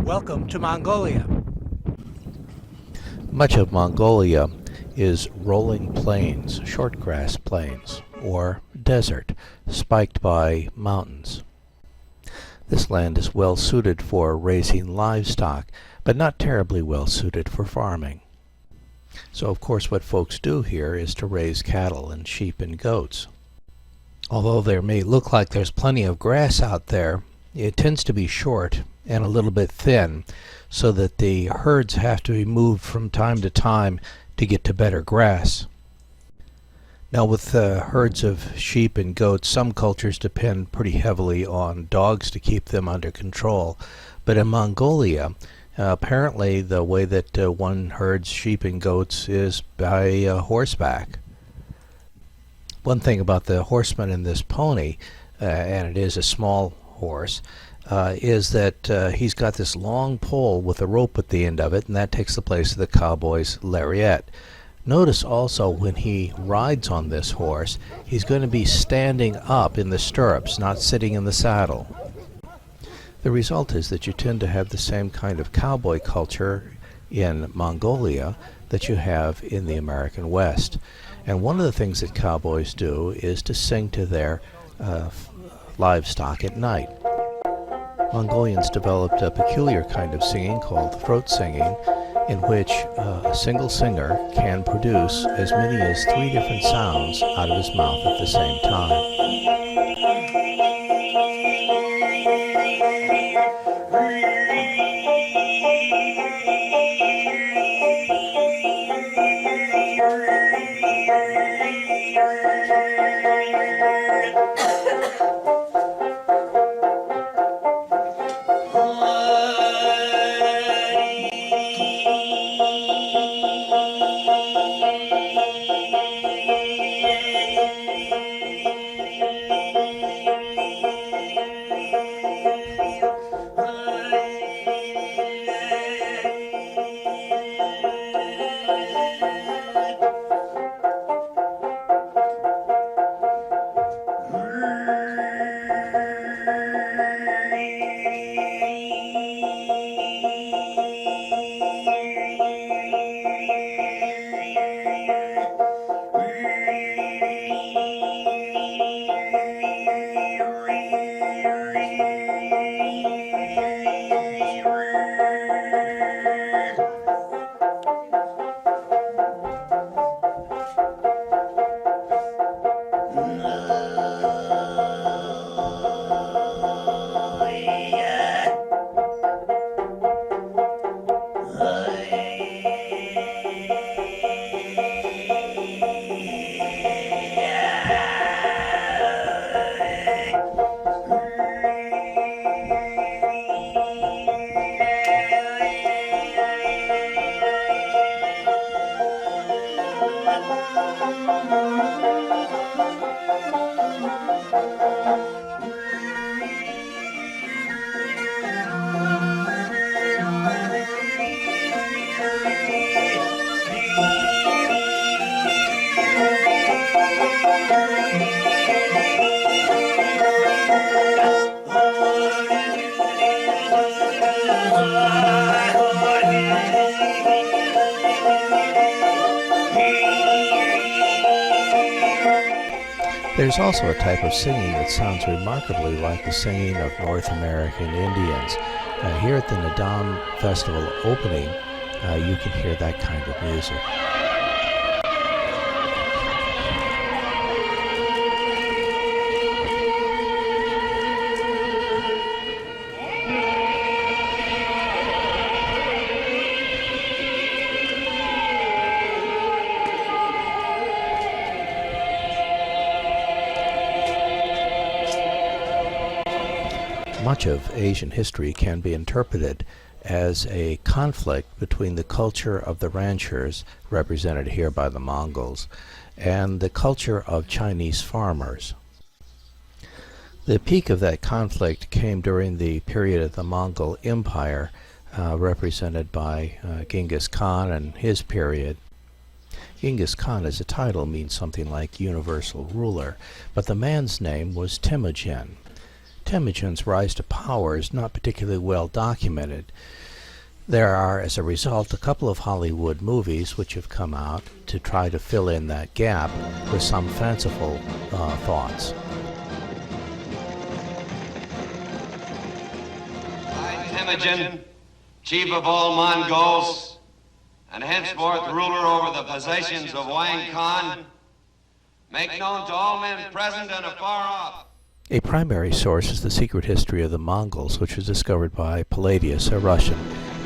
Welcome to Mongolia. Much of Mongolia is rolling plains, short grass plains, or desert, spiked by mountains. This land is well suited for raising livestock, but not terribly well suited for farming. So of course what folks do here is to raise cattle and sheep and goats. Although there may look like there's plenty of grass out there, it tends to be short and a little bit thin, so that the herds have to be moved from time to time to get to better grass. Now with herds of sheep and goats, some cultures depend pretty heavily on dogs to keep them under control. But in Mongolia, apparently the way that one herds sheep and goats is by horseback. One thing about the horseman in this pony, and it is a small horse, is that he's got this long pole with a rope at the end of it, and that takes the place of the cowboy's lariat. Notice also when he rides on this horse, he's going to be standing up in the stirrups, not sitting in the saddle. The result is that you tend to have the same kind of cowboy culture in Mongolia that you have in the American West. And one of the things that cowboys do is to sing to their livestock at night. Mongolians developed a peculiar kind of singing called throat singing, in which a single singer can produce as many as 3 different sounds out of his mouth at the same time. There's also a type of singing that sounds remarkably like the singing of North American Indians. Here at the Naadam Festival opening, you can hear that kind of music. Much of Asian history can be interpreted as a conflict between the culture of the ranchers, represented here by the Mongols, and the culture of Chinese farmers. The peak of that conflict came during the period of the Mongol Empire, represented by Genghis Khan and his period. Genghis Khan as a title means something like universal ruler, but the man's name was Temujin. Temujin's rise to power is not particularly well documented. There are, as a result, a couple of Hollywood movies which have come out to try to fill in that gap with some fanciful thoughts. I, Temujin, chief of all Mongols, and henceforth ruler over the possessions of Wang Khan, make known to all men present and afar off. A primary source is the secret history of the Mongols, which was discovered by Palladius, a Russian,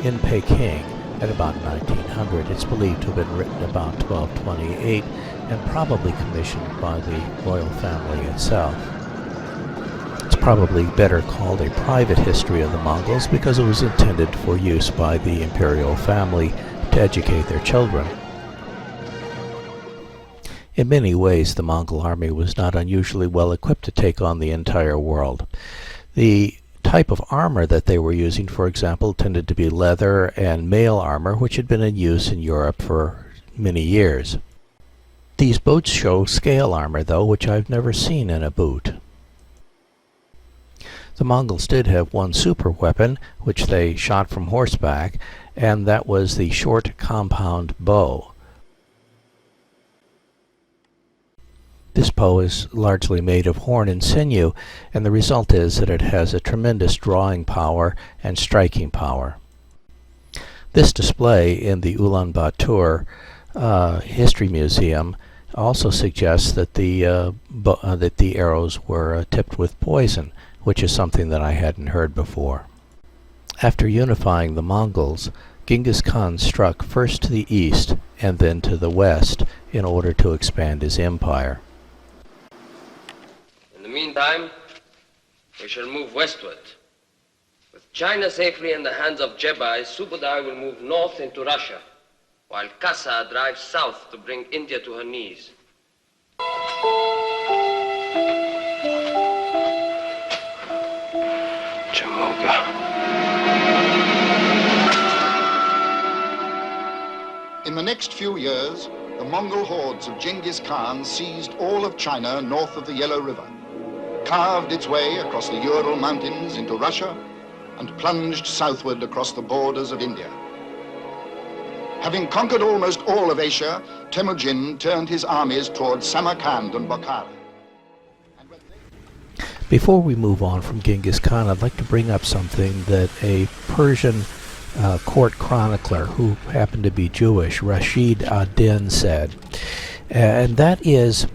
in Peking at about 1900. It's believed to have been written about 1228 and probably commissioned by the royal family itself. It's probably better called a private history of the Mongols because it was intended for use by the imperial family to educate their children. In many ways, the Mongol army was not unusually well equipped to take on the entire world. The type of armor that they were using, for example, tended to be leather and mail armor, which had been in use in Europe for many years. These boots show scale armor, though, which I've never seen in a boot. The Mongols did have one super weapon, which they shot from horseback, and that was the short compound bow. This bow is largely made of horn and sinew, and the result is that it has a tremendous drawing power and striking power. This display in the Ulaanbaatar History Museum also suggests that the arrows were tipped with poison, which is something that I hadn't heard before. After unifying the Mongols, Genghis Khan struck first to the east and then to the west in order to expand his empire. In the meantime, we shall move westward. With China safely in the hands of Jebai, Subudai will move north into Russia, while Kasa drives south to bring India to her knees. Jamoga. In the next few years, the Mongol hordes of Genghis Khan seized all of China north of the Yellow River, carved its way across the Ural Mountains into Russia, and plunged southward across the borders of India. Having conquered almost all of Asia, Temujin turned his armies towards Samarkand and Bukhara. Before we move on from Genghis Khan, I'd like to bring up something that a Persian court chronicler who happened to be Jewish, Rashid ad-Din, said. And that is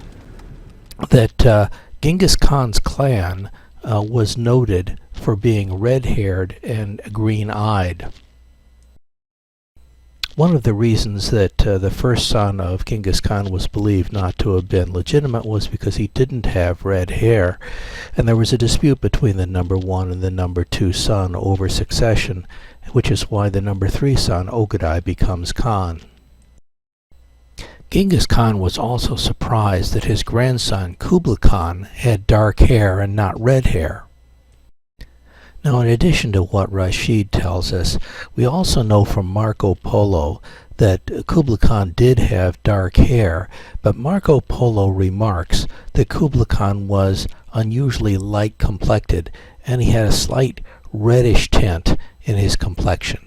that Genghis Khan's clan was noted for being red-haired and green-eyed. One of the reasons that the first son of Genghis Khan was believed not to have been legitimate was because he didn't have red hair, and there was a dispute between the number 1 and the number 2 son over succession, which is why the number 3 son, Ogedai, becomes Khan. Genghis Khan was also surprised that his grandson, Kublai Khan, had dark hair and not red hair. Now, in addition to what Rashid tells us, we also know from Marco Polo that Kublai Khan did have dark hair, but Marco Polo remarks that Kublai Khan was unusually light-complected, and he had a slight reddish tint in his complexion.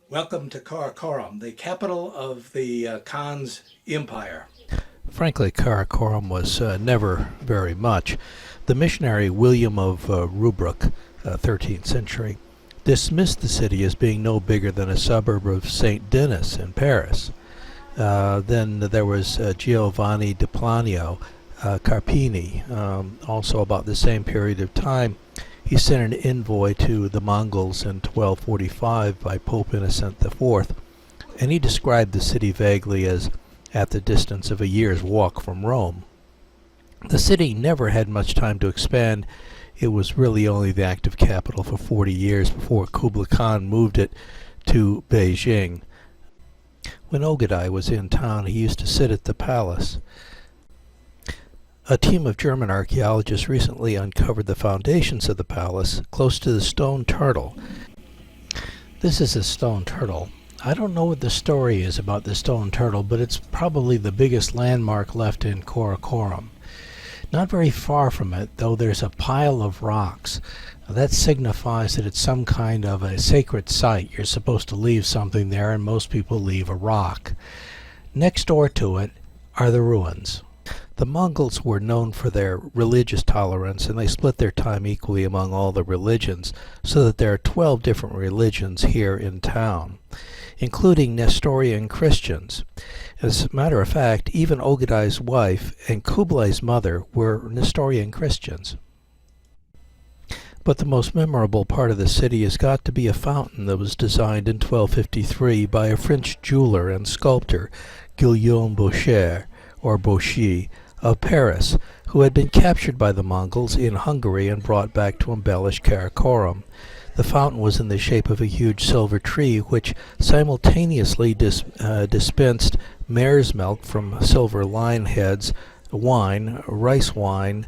Welcome to Karakoram, the capital of the Khan's empire. Frankly, Karakoram was never very much. The missionary William of Rubruck, 13th century, dismissed the city as being no bigger than a suburb of St. Denis in Paris. Then there was Giovanni di Planio Carpini, also about the same period of time. He sent an envoy to the Mongols in 1245 by Pope Innocent IV, and he described the city vaguely as at the distance of a year's walk from Rome. The city never had much time to expand. It was really only the active capital for 40 years before Kublai Khan moved it to Beijing. When Ogedai was in town, he used to sit at the palace. A team of German archaeologists recently uncovered the foundations of the palace close to the stone turtle. This is a stone turtle. I don't know what the story is about the stone turtle, but it's probably the biggest landmark left in Karakoram. Not very far from it, though, there's a pile of rocks. That signifies that it's some kind of a sacred site. You're supposed to leave something there, and most people leave a rock. Next door to it are the ruins. The Mongols were known for their religious tolerance, and they split their time equally among all the religions, so that there are 12 different religions here in town, including Nestorian Christians. As a matter of fact, even Ogedai's wife and Kublai's mother were Nestorian Christians. But the most memorable part of the city has got to be a fountain that was designed in 1253 by a French jeweler and sculptor, Guillaume Boucher, or Bouchy, of Paris, who had been captured by the Mongols in Hungary and brought back to embellish Karakorum. The fountain was in the shape of a huge silver tree, which simultaneously dispensed mare's milk from silver lion heads, wine, rice wine,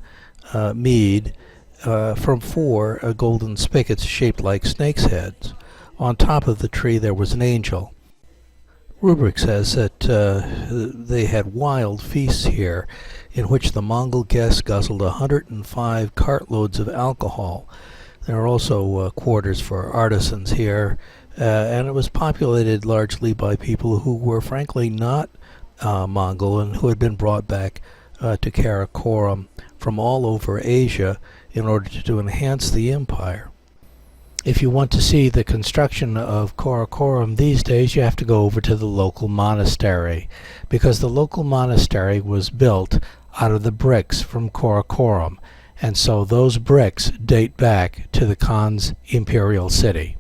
mead, from 4 golden spigots shaped like snakes' heads. On top of the tree there was an angel. Rubric says that they had wild feasts here, in which the Mongol guests guzzled 105 cartloads of alcohol. There are also quarters for artisans here, and it was populated largely by people who were frankly not Mongol and who had been brought back to Karakorum from all over Asia in order to enhance the empire. If you want to see the construction of Karakorum these days, you have to go over to the local monastery, because the local monastery was built out of the bricks from Karakorum, and so those bricks date back to the Khan's imperial city.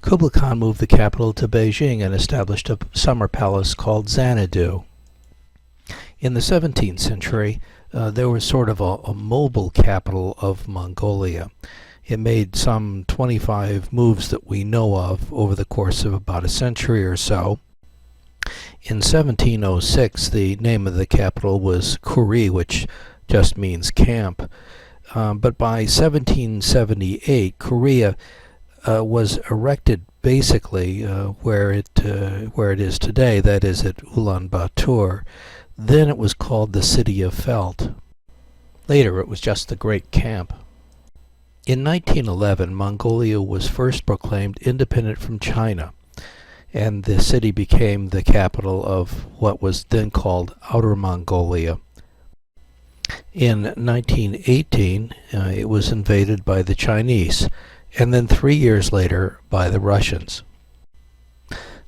Kublai Khan moved the capital to Beijing and established a summer palace called Xanadu. In the 17th century, there was sort of a mobile capital of Mongolia. It made some 25 moves that we know of over the course of about a century or so. In 1706, the name of the capital was Kuri, which just means camp. But by 1778, Korea was erected basically where it is today, that is at Ulaanbaatar. Then it was called the City of Felt. Later it was just the Great Camp. In 1911, Mongolia was first proclaimed independent from China, and the city became the capital of what was then called Outer Mongolia. In 1918, it was invaded by the Chinese, and then 3 years later by the Russians.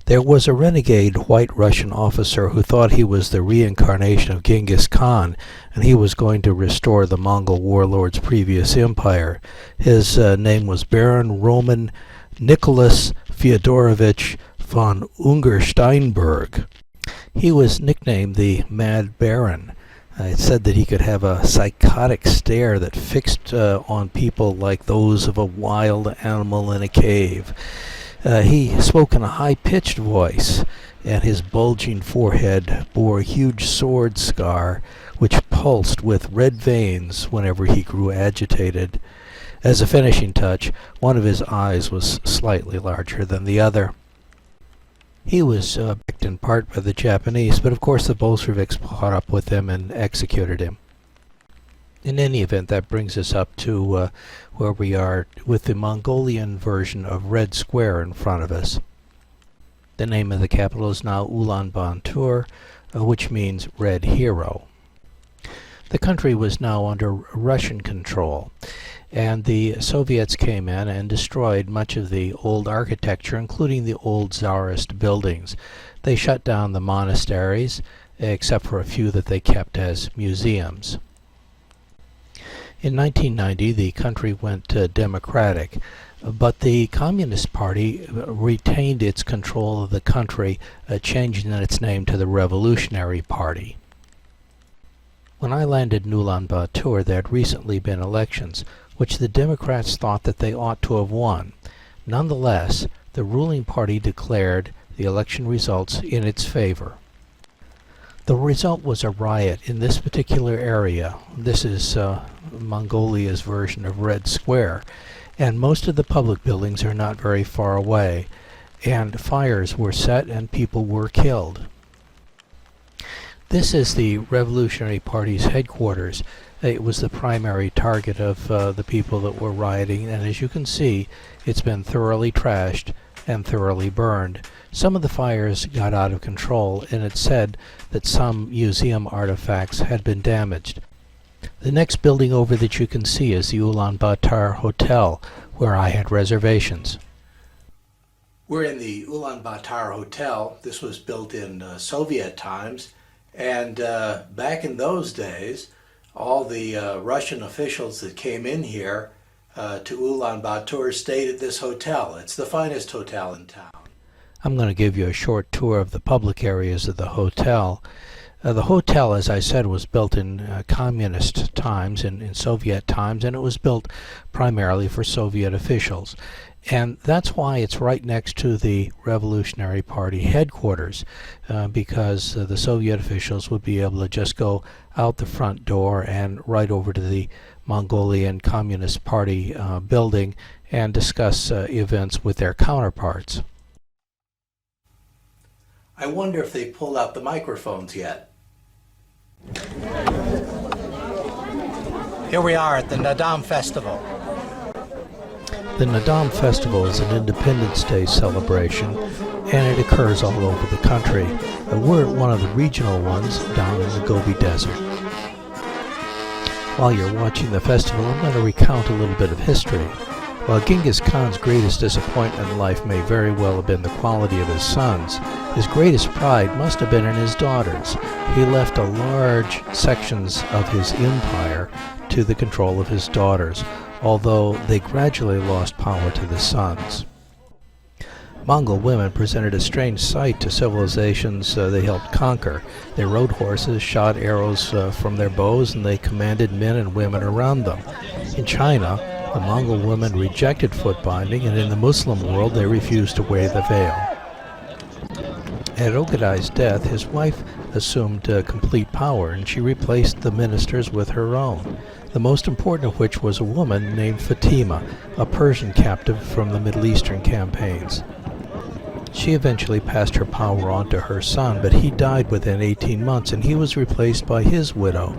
There was a renegade white Russian officer who thought he was the reincarnation of Genghis Khan, and he was going to restore the Mongol warlord's previous empire. His name was Baron Roman Nicholas Fyodorovich von Unger-Steinberg. He was nicknamed the Mad Baron. It said that he could have a psychotic stare that fixed on people like those of a wild animal in a cave. He spoke in a high-pitched voice, and his bulging forehead bore a huge sword scar which pulsed with red veins whenever he grew agitated. As a finishing touch, one of his eyes was slightly larger than the other. He was backed in part by the Japanese, but of course the Bolsheviks caught up with him and executed him. In any event, that brings us up to where we are with the Mongolian version of Red Square in front of us. The name of the capital is now Ulaanbaatar, which means Red Hero. The country was now under Russian control, and the Soviets came in and destroyed much of the old architecture, including the old Tsarist buildings. They shut down the monasteries, except for a few that they kept as museums. In 1990, the country went democratic, but the Communist Party retained its control of the country, changing its name to the Revolutionary Party. When I landed in Ulaanbaatar, there had recently been elections, which the Democrats thought that they ought to have won. Nonetheless, the ruling party declared the election results in its favor. The result was a riot in this particular area. This is Mongolia's version of Red Square, and most of the public buildings are not very far away, and fires were set and people were killed. This is the Revolutionary Party's headquarters. It was the primary target of the people that were rioting, and as you can see, it's been thoroughly trashed and thoroughly burned. Some of the fires got out of control, and it's said that some museum artifacts had been damaged. The next building over that you can see is the Ulaanbaatar Hotel, where I had reservations. We're in the Ulaanbaatar Hotel. This was built in Soviet times, and back in those days, all the Russian officials that came in here to Ulaanbaatar stayed at this hotel. It's the finest hotel in town. I'm going to give you a short tour of the public areas of the hotel. The hotel, as I said, was built in communist times, in Soviet times, and it was built primarily for Soviet officials. And that's why it's right next to the Revolutionary Party headquarters, because the Soviet officials would be able to just go out the front door and right over to the Mongolian Communist Party building and discuss events with their counterparts. I wonder if they pulled out the microphones yet. Here we are at the Naadam Festival. The Naadam Festival is an Independence Day celebration, and it occurs all over the country. We're at one of the regional ones down in the Gobi Desert. While you're watching the festival, I'm going to recount a little bit of history. While Genghis Khan's greatest disappointment in life may very well have been the quality of his sons, his greatest pride must have been in his daughters. He left large sections of his empire to the control of his daughters, although they gradually lost power to the sons. Mongol women presented a strange sight to civilizations they helped conquer. They rode horses, shot arrows from their bows, and they commanded men and women around them. In China, the Mongol women rejected foot binding, and in the Muslim world they refused to wear the veil. At Ogedai's death, his wife assumed complete power, and she replaced the ministers with her own, the most important of which was a woman named Fatima, a Persian captive from the Middle Eastern campaigns. She eventually passed her power on to her son, but he died within 18 months, and he was replaced by his widow.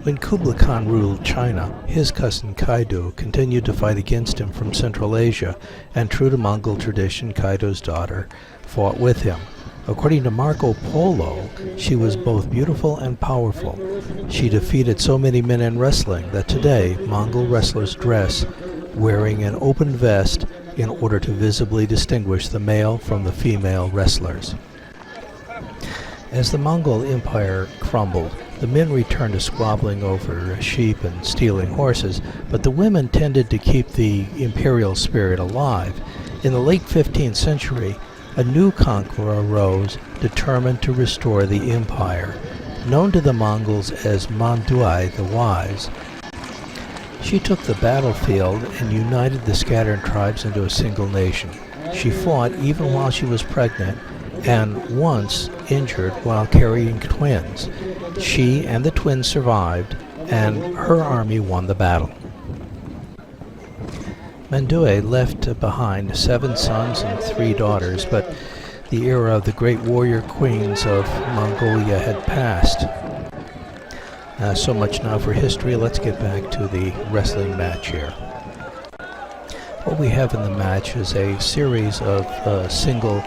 When Kublai Khan ruled China, his cousin Kaidu continued to fight against him from Central Asia, and true to Mongol tradition, Kaidu's daughter fought with him. According to Marco Polo, she was both beautiful and powerful. She defeated so many men in wrestling that today Mongol wrestlers dress wearing an open vest in order to visibly distinguish the male from the female wrestlers. As the Mongol Empire crumbled, the men returned to squabbling over sheep and stealing horses, but the women tended to keep the imperial spirit alive. In the late 15th century, a new conqueror arose, determined to restore the empire, known to the Mongols as Manduai the Wise. She took the battlefield and united the scattered tribes into a single nation. She fought even while she was pregnant, and once injured while carrying twins. She and the twins survived, and her army won the battle. Manduai left behind 7 sons and 3 daughters, but the era of the great warrior queens of Mongolia had passed. So much now for history. Let's get back to the wrestling match here. What we have in the match is a series of single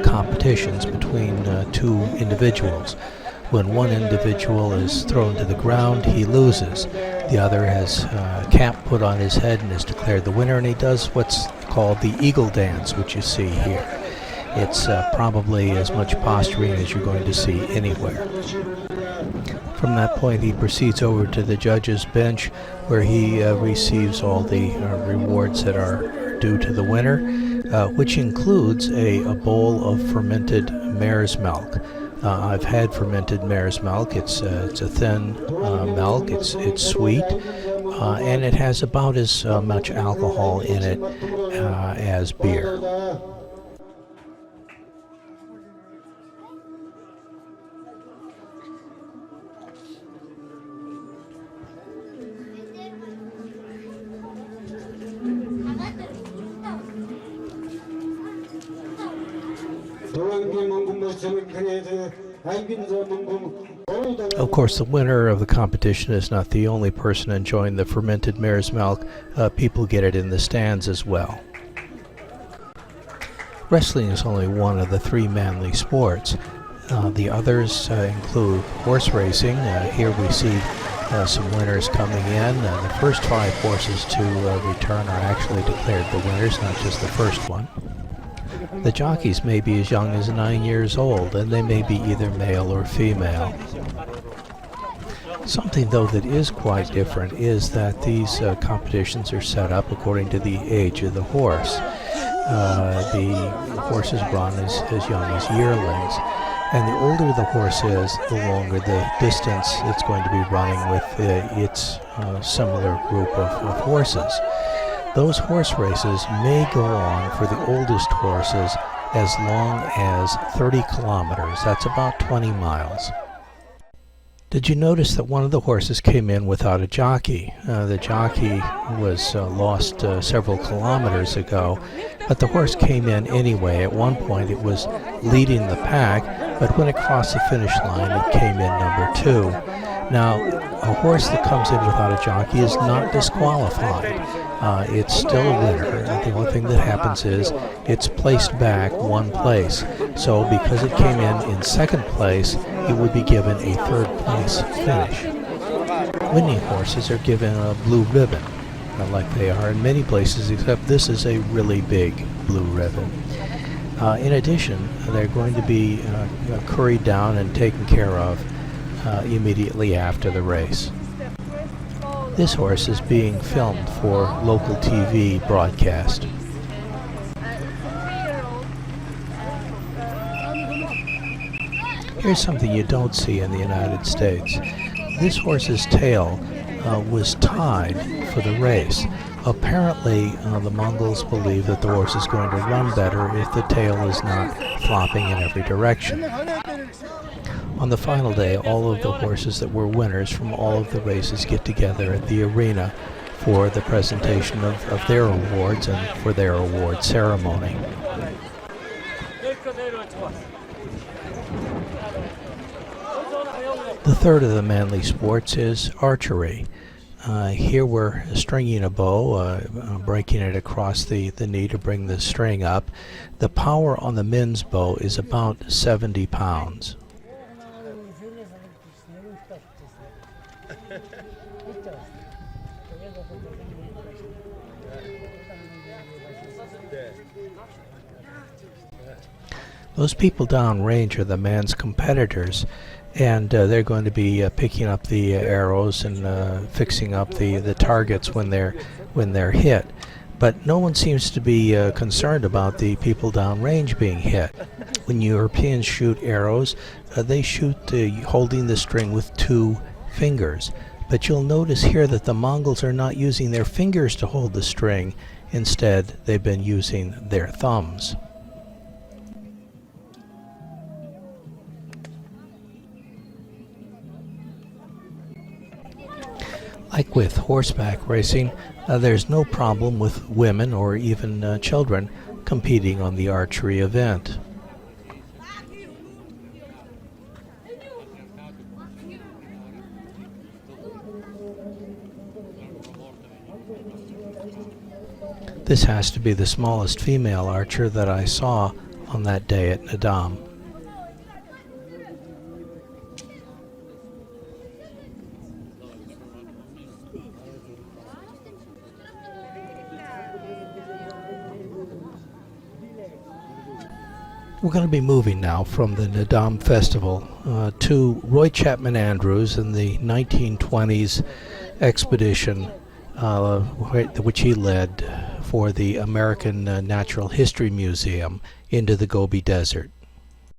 competitions between 2 individuals. When one individual is thrown to the ground, he loses. The other has a cap put on his head and is declared the winner, and he does what's called the eagle dance, which you see here. It's probably as much posturing as you're going to see anywhere. From that point, he proceeds over to the judge's bench, where he receives all the rewards that are due to the winner, which includes a bowl of fermented mare's milk. I've had fermented mare's milk. It's a thin milk. It's sweet, and it has about as much alcohol in it as beer. Doğan Mongol Müslüman kredi Of course, the winner of the competition is not the only person enjoying the fermented mare's milk. People get it in the stands as well. Wrestling is only one of the three manly sports. The others include horse racing. Here we see some winners coming in. The first 5 horses to return are actually declared the winners, not just the first one. The jockeys may be as young as 9 years old, and they may be either male or female. Something, though, that is quite different is that these competitions are set up according to the age of the horse. The horses run as young as yearlings, and the older the horse is, the longer the distance it's going to be running with its similar group of horses. Those horse races may go on for the oldest horses as long as 30 kilometers. That's about 20 miles. Did you notice that one of the horses came in without a jockey? The jockey was lost several kilometers ago, but the horse came in anyway. At one point it was leading the pack, but when it crossed the finish line it came in number 2. Now, a horse that comes in without a jockey is not disqualified. It's still a winner. The only thing that happens is it's placed back 1 place. So because it came in second place, it would be given a 3rd place finish. Winning horses are given a blue ribbon, like they are in many places, except this is a really big blue ribbon. In addition, they're going to be curried down and taken care of immediately after the race. This horse is being filmed for local TV broadcast. Here's something you don't see in the United States. This horse's tail was tied for the race. Apparently, the Mongols believe that the horse is going to run better if the tail is not flopping in every direction. On the final day, all of the horses that were winners from all of the races get together at the arena for the presentation of their awards and for their award ceremony. The third of the manly sports is archery. Here we're stringing a bow, breaking it across the knee to bring the string up. The power on the men's bow is about 70 pounds. Those people downrange are the man's competitors, and they're going to be picking up the arrows and fixing up the targets when they're hit. But no one seems to be concerned about the people downrange being hit. When Europeans shoot arrows, they shoot holding the string with 2 fingers. But you'll notice here that the Mongols are not using their fingers to hold the string. Instead, they've been using their thumbs. Like with horseback racing, there's no problem with women or even children competing on the archery event. This has to be the smallest female archer that I saw on that day at Naadam. We're going to be moving now from the Naadam Festival to Roy Chapman Andrews and the 1920s expedition which he led for the American Natural History Museum into the Gobi Desert.